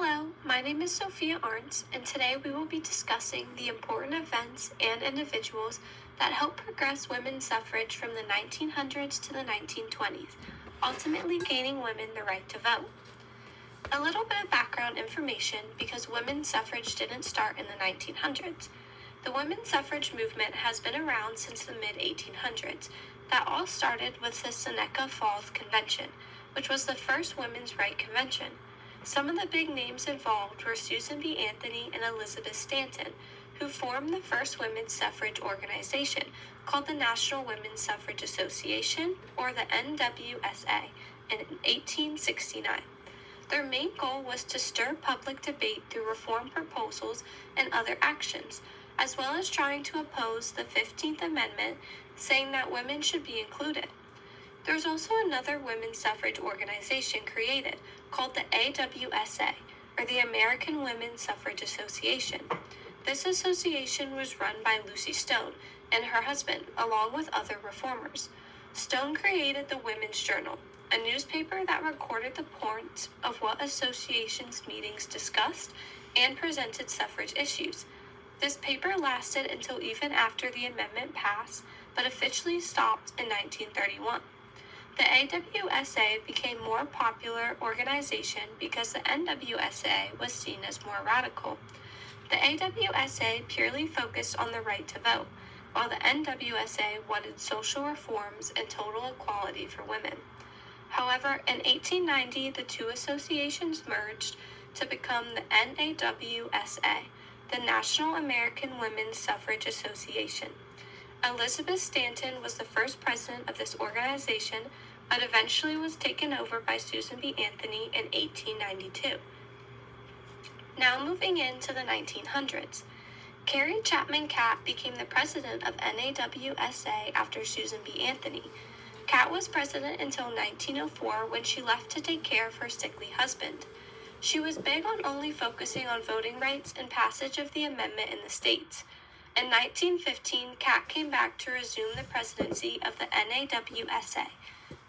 Hello, my name is Sophia Arntz, and today we will be discussing the important events and individuals that helped progress women's suffrage from the 1900s to the 1920s, ultimately gaining women the right to vote. A little bit of background information because women's suffrage didn't start in the 1900s. The women's suffrage movement has been around since the mid 1800s. That all started with the Seneca Falls Convention, which was the first women's right convention. Some of the big names involved were Susan B. Anthony and Elizabeth Stanton, who formed the first women's suffrage organization called the National Women's Suffrage Association, or the NWSA, in 1869. Their main goal was to stir public debate through reform proposals and other actions, as well as trying to oppose the 15th Amendment, saying that women should be included. There was also another women's suffrage organization created called the AWSA, or the American Women's Suffrage Association. This association was run by Lucy Stone and her husband, along with other reformers. Stone created the Women's Journal, a newspaper that recorded the points of what association's meetings discussed and presented suffrage issues. This paper lasted until even after the amendment passed, but officially stopped in 1931. The AWSA became a more popular organization because the NWSA was seen as more radical. The AWSA purely focused on the right to vote, while the NWSA wanted social reforms and total equality for women. However, in 1890, the two associations merged to become the NAWSA, the National American Women's Suffrage Association. Elizabeth Stanton was the first president of this organization, but eventually was taken over by Susan B. Anthony in 1892. Now moving into the 1900s. Carrie Chapman Catt became the president of NAWSA after Susan B. Anthony. Catt was president until 1904 when she left to take care of her sickly husband. She was big on only focusing on voting rights and passage of the amendment in the states. In 1915, Catt came back to resume the presidency of the NAWSA,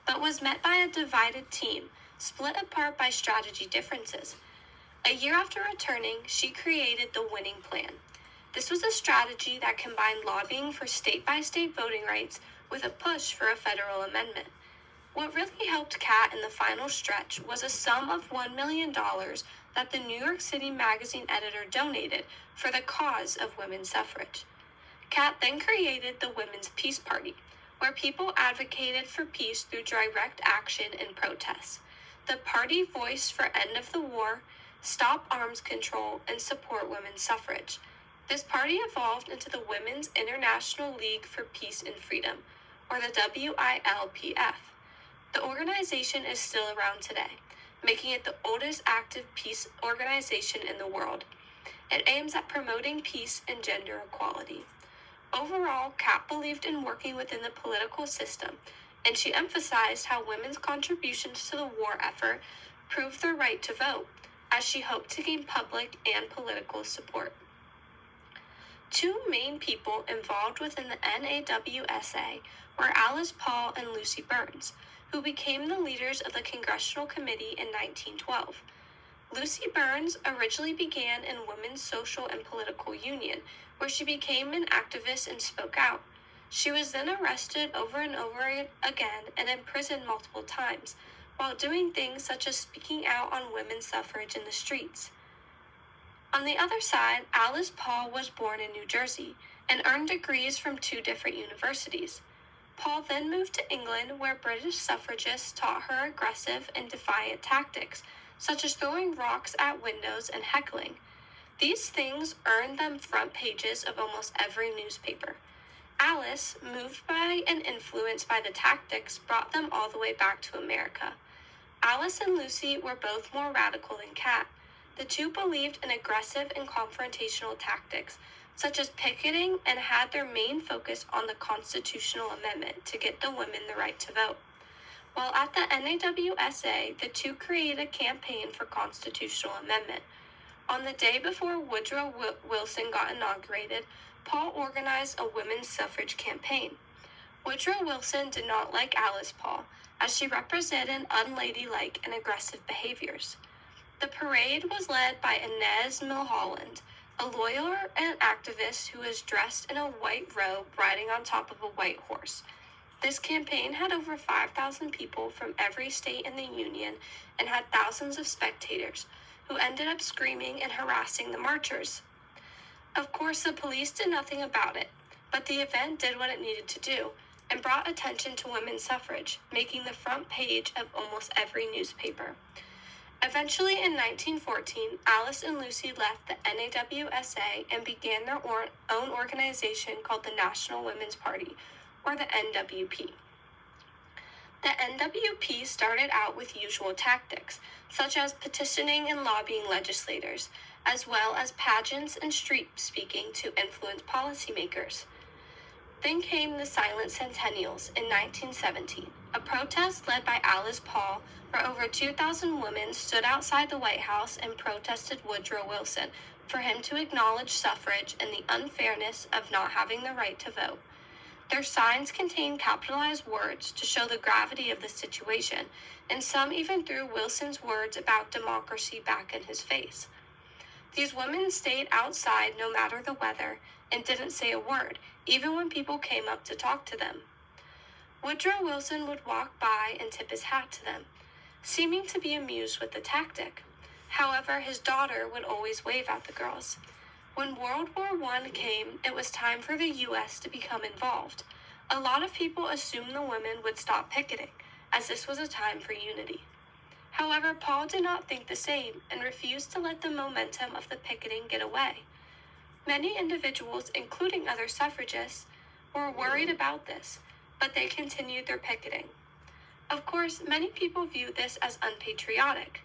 but was met by a divided team, split apart by strategy differences. A year after returning, she created the Winning Plan. This was a strategy that combined lobbying for state-by-state voting rights with a push for a federal amendment. What really helped Catt in the final stretch was a sum of $1 million that the New York City Magazine editor donated for the cause of women's suffrage. Catt then created the Women's Peace Party, where people advocated for peace through direct action and protests. The party voiced for end of the war, stop arms control, and support women's suffrage. This party evolved into the Women's International League for Peace and Freedom, or the WILPF. The organization is still around today, making it the oldest active peace organization in the world. It aims at promoting peace and gender equality. Overall, Catt believed in working within the political system, and she emphasized how women's contributions to the war effort proved their right to vote, as she hoped to gain public and political support. Two main people involved within the NAWSA were Alice Paul and Lucy Burns, who became the leaders of the Congressional Committee in 1912. Lucy Burns originally began in Women's Social and Political Union, where she became an activist and spoke out. She was then arrested over and over again and imprisoned multiple times, while doing things such as speaking out on women's suffrage in the streets. On the other side, Alice Paul was born in New Jersey and earned degrees from two different universities. Paul then moved to England, where British suffragists taught her aggressive and defiant tactics, such as throwing rocks at windows and heckling. These things earned them front pages of almost every newspaper. Alice, moved by and influenced by the tactics, brought them all the way back to America. Alice and Lucy were both more radical than Catt. The two believed in aggressive and confrontational tactics, such as picketing, and had their main focus on the constitutional amendment to get the women the right to vote. While at the NAWSA, the two created a campaign for constitutional amendment. On the day before Woodrow Wilson got inaugurated, Paul organized a women's suffrage campaign. Woodrow Wilson did not like Alice Paul, as she represented unladylike and aggressive behaviors. The parade was led by Inez Milholland, a lawyer and activist who was dressed in a white robe riding on top of a white horse. This campaign had over 5,000 people from every state in the Union and had thousands of spectators, who ended up screaming and harassing the marchers. Of course, the police did nothing about it, but the event did what it needed to do and brought attention to women's suffrage, making the front page of almost every newspaper. Eventually, in 1914, Alice and Lucy left the NAWSA and began their own organization called the National Women's Party, or the NWP. The NWP started out with usual tactics, such as petitioning and lobbying legislators, as well as pageants and street speaking to influence policymakers. Then came the Silent Centennials in 1917, a protest led by Alice Paul, where over 2,000 women stood outside the White House and protested Woodrow Wilson for him to acknowledge suffrage and the unfairness of not having the right to vote. Their signs contained capitalized words to show the gravity of the situation, and some even threw Wilson's words about democracy back in his face. These women stayed outside no matter the weather and didn't say a word, even when people came up to talk to them. Woodrow Wilson would walk by and tip his hat to them, seeming to be amused with the tactic. However, his daughter would always wave at the girls. When World War I came, it was time for the U.S. to become involved. A lot of people assumed the women would stop picketing, as this was a time for unity. However, Paul did not think the same and refused to let the momentum of the picketing get away. Many individuals, including other suffragists, were worried about this, but they continued their picketing. Of course, many people viewed this as unpatriotic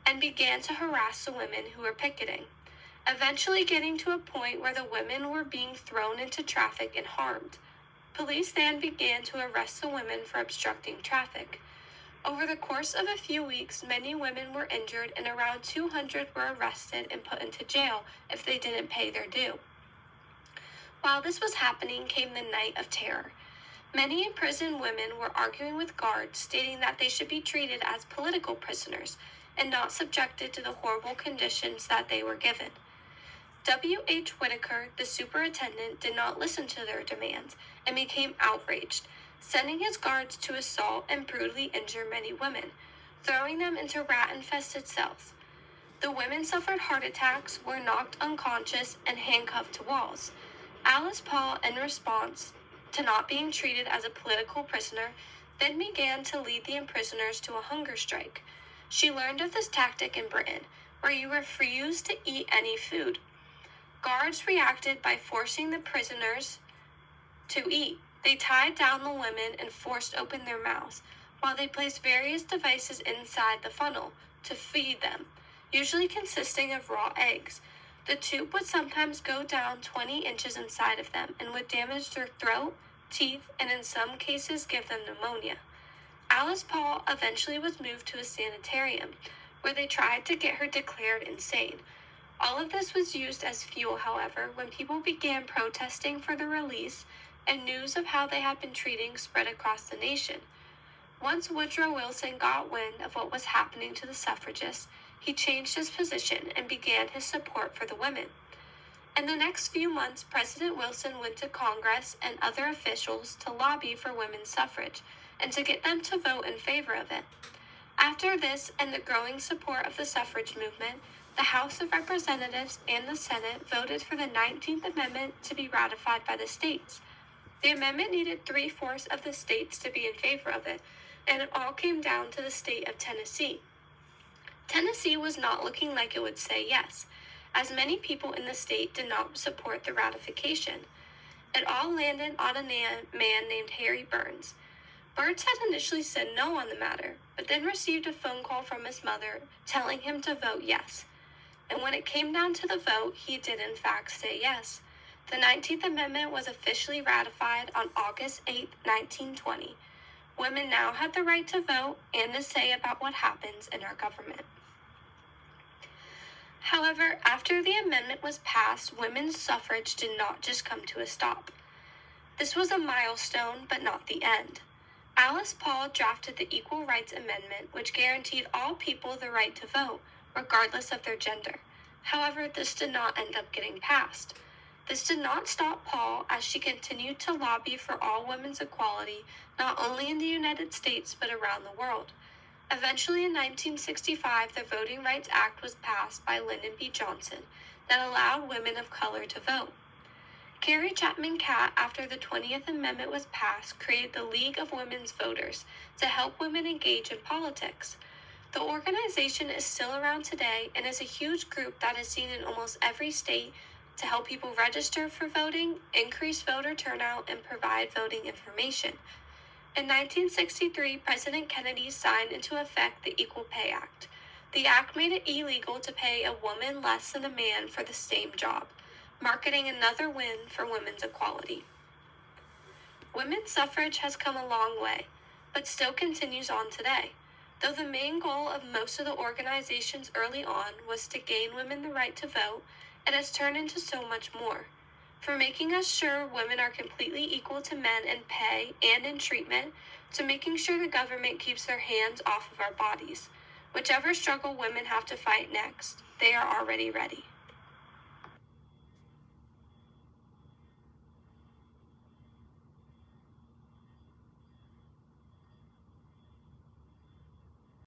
and began to harass the women who were picketing, eventually getting to a point where the women were being thrown into traffic and harmed. Police then began to arrest the women for obstructing traffic. Over the course of a few weeks, many women were injured and around 200 were arrested and put into jail if they didn't pay their due. While this was happening came the Night of Terror. Many imprisoned women were arguing with guards, stating that they should be treated as political prisoners and not subjected to the horrible conditions that they were given. W.H. Whitaker, the superintendent, did not listen to their demands and became outraged, sending his guards to assault and brutally injure many women, throwing them into rat-infested cells. The women suffered heart attacks, were knocked unconscious, and handcuffed to walls. Alice Paul, in response to not being treated as a political prisoner, then began to lead the imprisoners to a hunger strike. She learned of this tactic in Britain, where you refused to eat any food. Guards reacted by forcing the prisoners to eat. They tied down the women and forced open their mouths, while they placed various devices inside the funnel to feed them, usually consisting of raw eggs. The tube would sometimes go down 20 inches inside of them and would damage their throat, teeth, and in some cases give them pneumonia. Alice Paul eventually was moved to a sanitarium, where they tried to get her declared insane. All of this was used as fuel, however, when people began protesting for the release and news of how they had been treating spread across the nation. Once Woodrow Wilson got wind of what was happening to the suffragists, he changed his position and began his support for the women. In the next few months, President Wilson went to Congress and other officials to lobby for women's suffrage and to get them to vote in favor of it. After this and the growing support of the suffrage movement, the House of Representatives and the Senate voted for the 19th Amendment to be ratified by the states. The amendment needed 3/4 of the states to be in favor of it, and it all came down to the state of Tennessee. Tennessee was not looking like it would say yes, as many people in the state did not support the ratification. It all landed on a man named Harry Burns. Burns had initially said no on the matter, but then received a phone call from his mother telling him to vote yes. And when it came down to the vote, he did in fact say yes. The 19th Amendment was officially ratified on August 8, 1920. Women now had the right to vote and to say about what happens in our government. However, after the amendment was passed, women's suffrage did not just come to a stop. This was a milestone, but not the end. Alice Paul drafted the Equal Rights Amendment, which guaranteed all people the right to vote, regardless of their gender. However, this did not end up getting passed. This did not stop Paul as she continued to lobby for all women's equality, not only in the United States but around the world. Eventually, in 1965, the Voting Rights Act was passed by Lyndon B. Johnson that allowed women of color to vote. Carrie Chapman Catt, after the 20th Amendment was passed, created the League of Women's Voters to help women engage in politics. The organization is still around today and is a huge group that is seen in almost every state to help people register for voting, increase voter turnout, and provide voting information. In 1963, President Kennedy signed into effect the Equal Pay Act. The act made it illegal to pay a woman less than a man for the same job, marking another win for women's equality. Women's suffrage has come a long way, but still continues on today. Though the main goal of most of the organizations early on was to gain women the right to vote, it has turned into so much more. From making us sure women are completely equal to men in pay and in treatment, to making sure the government keeps their hands off of our bodies. Whichever struggle women have to fight next, they are already ready.